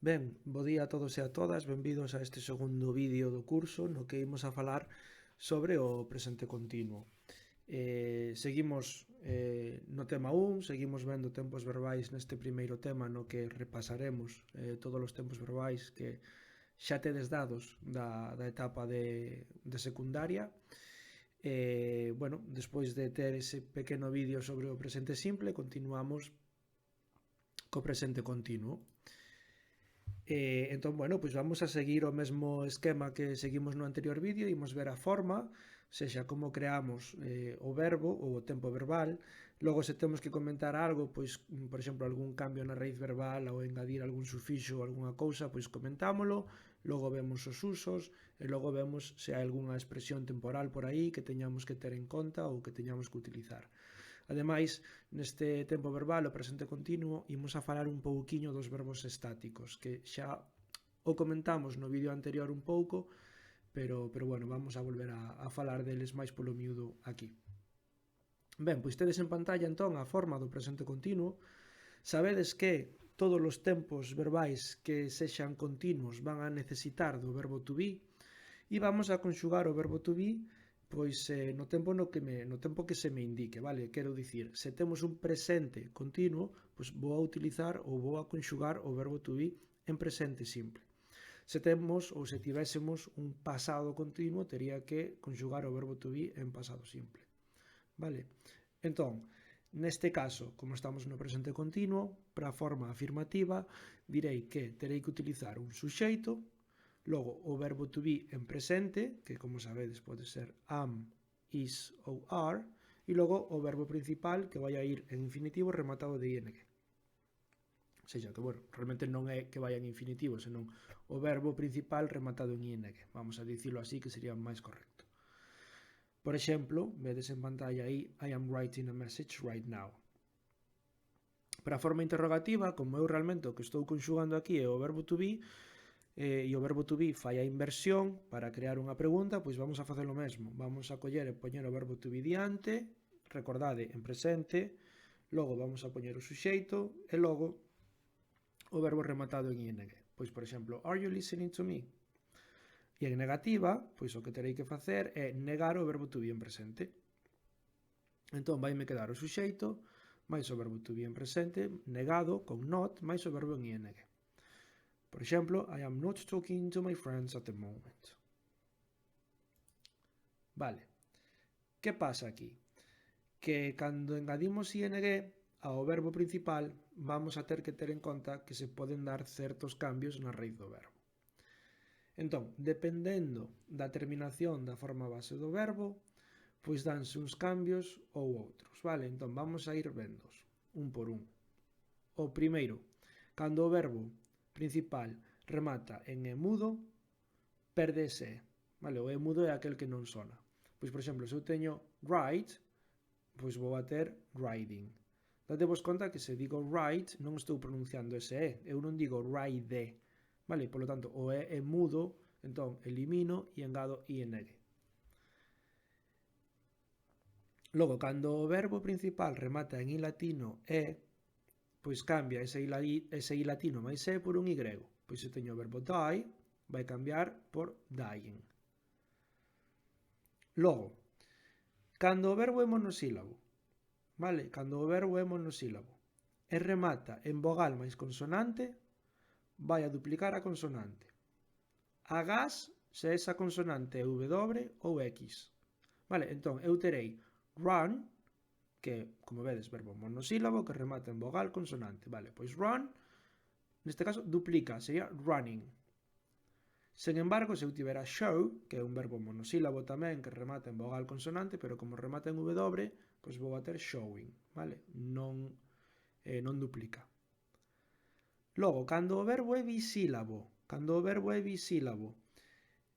Ben, bo día a todos e a todas, benvidos a este segundo vídeo do curso no que imos a falar sobre o presente continuo. Seguimos no tema 1, seguimos vendo tempos verbais neste primeiro tema no que repasaremos todos os tempos verbais que xa tedes dados da etapa de secundaria. Bueno, despois de ter ese pequeno vídeo sobre o presente simple, continuamos co presente continuo. Entón, bueno, pois vamos a seguir o mesmo esquema que seguimos no anterior vídeo, imos ver a forma, sexa como creamos o verbo ou o tempo verbal, logo se temos que comentar algo, pois, por exemplo, algún cambio na raíz verbal ou engadir algún sufixo ou algunha cousa, pois comentámolo, logo vemos os usos e logo vemos se hai algunha expresión temporal por aí que teñamos que ter en conta ou que teñamos que utilizar. Ademais, neste tempo verbal, o presente continuo, imos a falar un pouquiño dos verbos estáticos, que xa o comentamos no vídeo anterior un pouco, pero bueno, vamos a volver a falar deles máis polo miúdo aquí. Ben, pois tedes en pantalla entón a forma do presente continuo. Sabedes que todos os tempos verbais que sexan continuos van a necesitar do verbo to be e vamos a conxugar o verbo to be pois no tempo que se me indique, vale? Quero dicir, se temos un presente continuo, pois vou a utilizar ou vou a conxugar o verbo to be en presente simple. Se temos ou se tivésemos un pasado continuo, tería que conxugar o verbo to be en pasado simple. Vale? Entón, neste caso, como estamos no presente continuo, para a forma afirmativa, direi que terei que utilizar un suxeito, logo o verbo to be en presente, que como sabedes pode ser am, is ou are, e logo o verbo principal que vai a ir en infinitivo rematado de ing. Ou seja, que, bueno, realmente non é que vaya en infinitivo, senón o verbo principal rematado en ing. Vamos a dicilo así, que sería máis correcto. Por exemplo, vedes en pantalla aí I am writing a message right now. Para a forma interrogativa, como eu realmente o que estou conxugando aquí é o verbo to be, e o verbo to be fai a inversión para crear unha pregunta, pois vamos a facer o mesmo. Vamos a coller e poñer o verbo to be diante, recordade, en presente, logo vamos a poñer o suxeito e logo o verbo rematado en ing. Pois, por exemplo, are you listening to me? E en negativa, pois o que terei que facer é negar o verbo to be en presente. Entón, vaime quedar o suxeito máis o verbo to be en presente negado con not máis o verbo en ing. Por exemplo, I am not talking to my friends at the moment. Vale. Que pasa aquí? Que cando engadimos ing ao verbo principal vamos a ter que ter en conta que se poden dar certos cambios na raíz do verbo. Entón, dependendo da terminación da forma base do verbo, pois danse uns cambios ou outros, vale? Entón, vamos a ir vendos, un por un. O primeiro, cando o verbo principal remata en e mudo, perde ese e, vale? O e mudo é aquel que non sona. Pois, por exemplo, se eu teño write, pois vou a ter riding. Dadevos conta que se digo write non estou pronunciando ese e, eu non digo ride, vale? Por lo tanto, o e é mudo, entón elimino e engado ing. Logo, cando o verbo principal remata en i latino e, pois cambia ese i latino máis e por un y. Pois se teño o verbo die, vai cambiar por dying. Logo, cando o verbo é monosílabo, vale? Cando o verbo é monosílabo e remata en vogal máis consonante, vai a duplicar a consonante. Agás se esa consonante é W ou X. Vale, entón eu terei run, que, como vedes, verbo monosílabo que remata en vogal consonante. Vale, pois run, neste caso, duplica, sería running. Sen embargo, se eu tivera show, que é un verbo monosílabo tamén que remata en vogal consonante, pero como remata en W, pois vou a ter showing, vale? Non duplica. Logo, cando o verbo é bisílabo,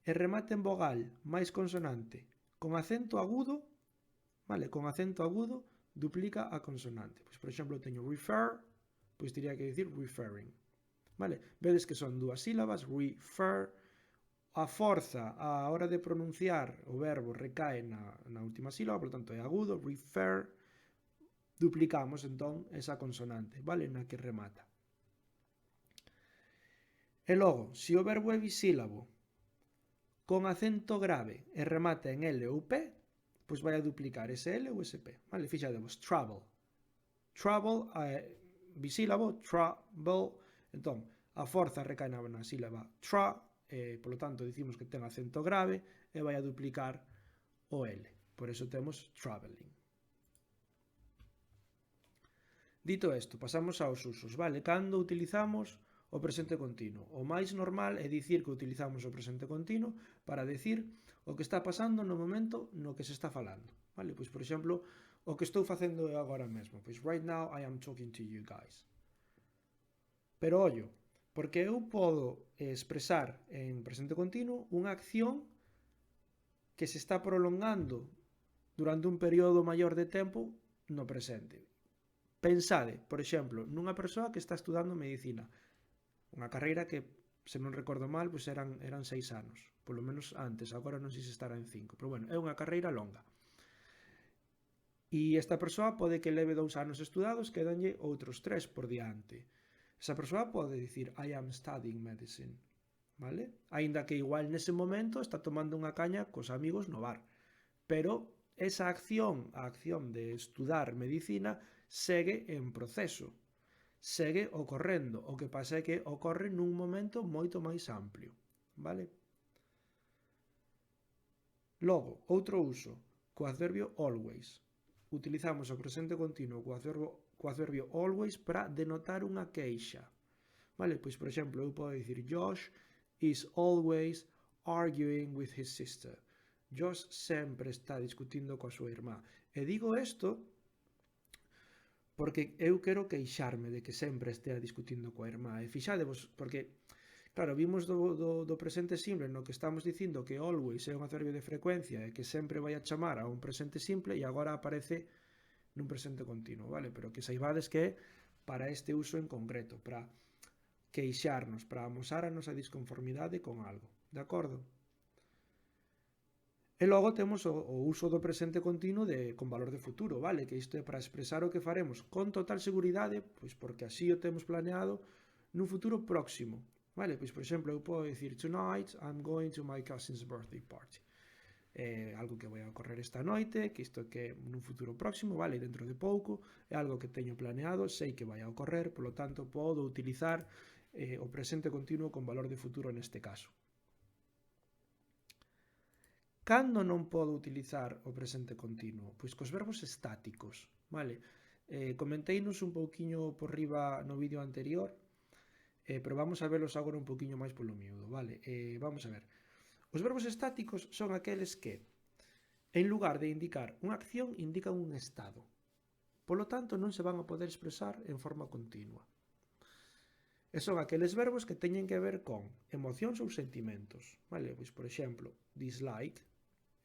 e remata en vogal máis consonante con acento agudo, vale? Con acento agudo, duplica a consonante. Pois, por exemplo, teño refer, pois teria que dicir referring. Vale? Vedes que son dúas sílabas, refer, a forza a hora de pronunciar o verbo recae na última sílaba, por tanto é agudo, refer, duplicamos entón esa consonante, vale? Na que remata. E logo, se o verbo é bisílabo con acento grave e remata en L ou P, pois vai a duplicar ese L ou ese P. Vale, fixadevos, travel. Travel, bisílabo, trouble. Entón, a forza recae na sílaba tra, polo tanto dicimos que ten acento grave e vai a duplicar o L. Por eso temos traveling. Dito isto, pasamos aos usos, vale? Cando utilizamos o presente continuo? O máis normal é dicir que utilizamos o presente continuo para decir o que está pasando no momento no que se está falando, vale? Pois, por exemplo, o que estou facendo agora mesmo, pois right now I am talking to you guys. Pero ollo, porque eu podo expresar en presente continuo unha acción que se está prolongando durante un período maior de tempo no presente. Pensade, por exemplo, nunha persoa que está estudando medicina, unha carreira que, se non recordo mal, pois eran 6 anos, polo menos antes, agora non sei se estará en 5, pero bueno, é unha carreira longa. E esta persoa pode que leve 2 anos estudados, quedanlle outros 3 por diante. Esa persoa pode dicir I am studying medicine, vale? Aínda que igual nese momento está tomando unha caña cos amigos no bar, pero esa acción, a acción de estudar medicina, segue en proceso, segue ocorrendo, o que pasa é que ocorre nun momento moito máis amplio, vale? Logo, outro uso, co adverbio always. Utilizamos o presente continuo co adverbio always para denotar unha queixa, vale? Pois, por exemplo, eu podo dicir Josh is always arguing with his sister. Josh sempre está discutindo coa súa irmá. E digo isto porque eu quero queixarme de que sempre estea discutindo coa irmá. E fixadevos, porque, claro, vimos do presente simple no que estamos dicindo que always é un adverbio de frecuencia e que sempre vai a chamar a un presente simple e agora aparece nun presente continuo, vale? Pero que saibades que é para este uso en concreto, para queixarnos, para amosar a nosa disconformidade con algo, de acordo? E logo temos o uso do presente continuo con valor de futuro, vale? Que isto é para expresar o que faremos con total seguridade, pois porque así o temos planeado nun futuro próximo, vale? Pois, por exemplo, eu podo dicir Tonight I'm going to my cousin's birthday party. É algo que vai a ocorrer esta noite, que isto que nun futuro próximo, vale? Dentro de pouco, é algo que teño planeado, sei que vai a ocorrer, polo tanto, podo utilizar o presente continuo con valor de futuro neste caso. Cando non podo utilizar o presente continuo? Pois cos verbos estáticos, vale? Comenteinos un pouquiño por riba no vídeo anterior, pero vamos a velos agora un pouquiño máis polo miúdo, vale? Vamos a ver. Os verbos estáticos son aqueles que, en lugar de indicar unha acción, indican un estado. Polo tanto, non se van a poder expresar en forma continua. E son aqueles verbos que teñen que ver con emocións ou sentimentos, vale? Pois, por exemplo, dislike,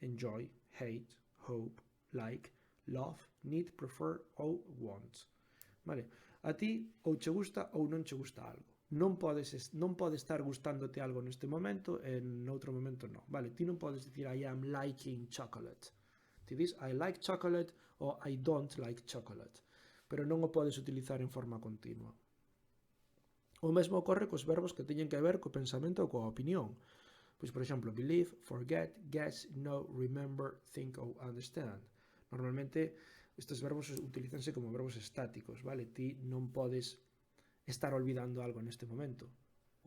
enjoy, hate, hope, like, love, need, prefer ou want. Vale? A ti ou che gusta ou non che gusta algo. Non pode estar gustándote algo neste momento e noutro momento non. Vale? Ti non podes dicir I am liking chocolate. Ti dis I like chocolate ou I don't like chocolate. Pero non o podes utilizar en forma continua. O mesmo ocorre cos verbos que teñen que ver co pensamento ou coa opinión. Pois, por exemplo, believe, forget, guess, know, remember, think ou understand. Normalmente, estes verbos utilízanse como verbos estáticos, vale? Ti non podes estar olvidando algo neste momento.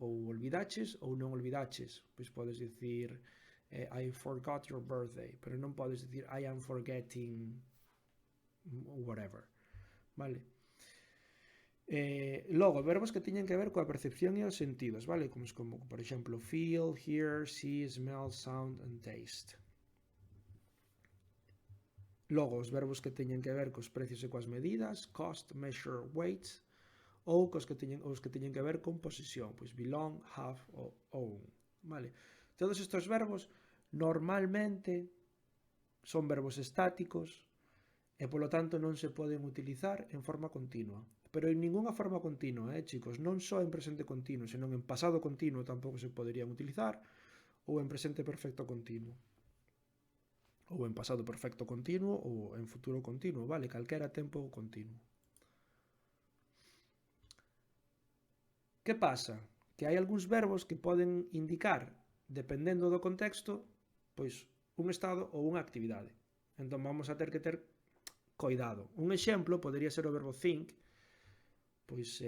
Ou olvidaches ou non olvidaches. Pois podes dicir I forgot your birthday, pero non podes dicir I am forgetting whatever, vale? Logo, verbos que teñen que ver coa percepción e os sentidos, vale? Como por exemplo, feel, hear, see, smell, sound and taste. Logo, os verbos que teñen que ver cos precios e coas medidas, cost, measure, weight, ou os que teñen que ver con posesión, pois belong, have ou own, vale? Todos estes verbos normalmente son verbos estáticos e polo tanto non se poden utilizar en forma continua. Pero en ninguna forma continua, chicos, non só en presente continuo, senón en pasado continuo tampouco se poderían utilizar, ou en presente perfecto continuo, ou en pasado perfecto continuo, ou en futuro continuo, vale? Calquera tempo continuo. Que pasa? que hai algúns verbos que poden indicar, dependendo do contexto, pois un estado ou unha actividade. Entón vamos a ter que ter coidado. Un exemplo podería ser o verbo think, pois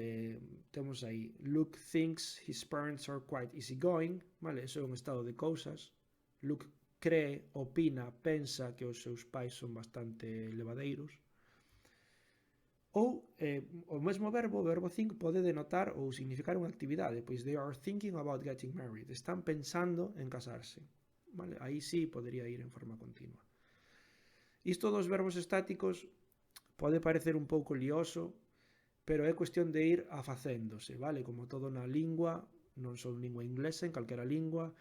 temos aí Luke thinks his parents are quite easygoing, vale? Eso é un estado de cousas. Luke cree, opina, pensa que os seus pais son bastante levadeiros. Ou o mesmo verbo, o verbo think, pode denotar ou significar unha actividade, pois they are thinking about getting married, están pensando en casarse. Vale? Aí sí podería ir en forma continua. Isto dos verbos estáticos pode parecer un pouco lioso, pero é cuestión de ir afacéndose, vale? Como todo na lingua, non só en lingua inglesa, en calquera lingua,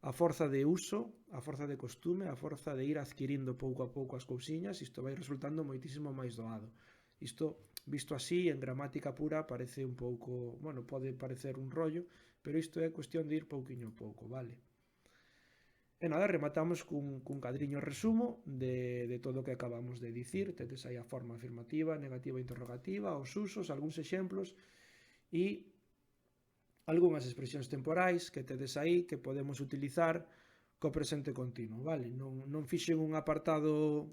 a forza de uso, a forza de costume, a forza de ir adquirindo pouco a pouco as cousiñas, isto vai resultando moitísimo máis doado. Isto, visto así, en gramática pura, parece un pouco, bueno, pode parecer un rollo, pero isto é cuestión de ir pouquiño a pouco, vale? E nada, rematamos cun cadriño resumo de todo o que acabamos de dicir. Tedes aí a forma afirmativa, negativa e interrogativa, os usos, algúns exemplos e algunhas expresións temporais que tedes aí que podemos utilizar co presente continuo, vale? Non fixen un apartado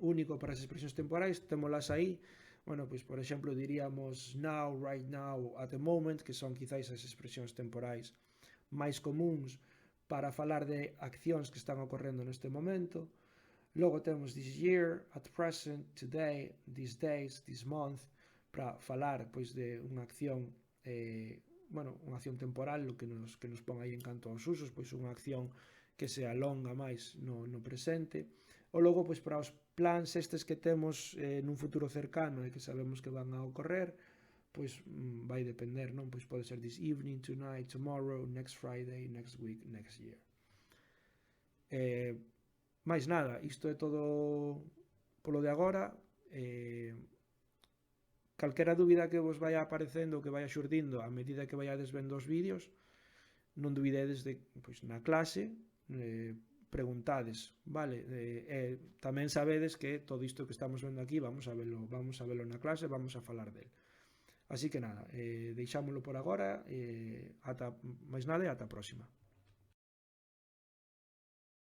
único para as expresións temporais, témolas aí. Bueno, pois por exemplo diríamos now, right now, at the moment, que son quizáis as expresións temporais máis comuns para falar de accións que están ocorrendo neste momento. Logo temos this year, at present, today, these days, this month, para falar pois de unha acción unha acción temporal, o que nos pon aí en canto aos usos, pois unha acción que se alonga máis no presente. O logo, pois para os plans estes que temos nun futuro cercano e que sabemos que van a ocorrer, pois vai depender, non? Pois pode ser this evening, tonight, tomorrow, next Friday, next week, next year. Mais nada, isto é todo polo de agora. Calquera dúbida que vos vaya aparecendo, que vaya xurdindo a medida que vayades vendo os vídeos, non dubidedes de, pois, na clase, preguntades, vale? Tamén sabedes que todo isto que estamos vendo aquí vamos a velo na clase, vamos a falar del. Así que nada, deixámolo por agora, ata máis nada e ata a próxima.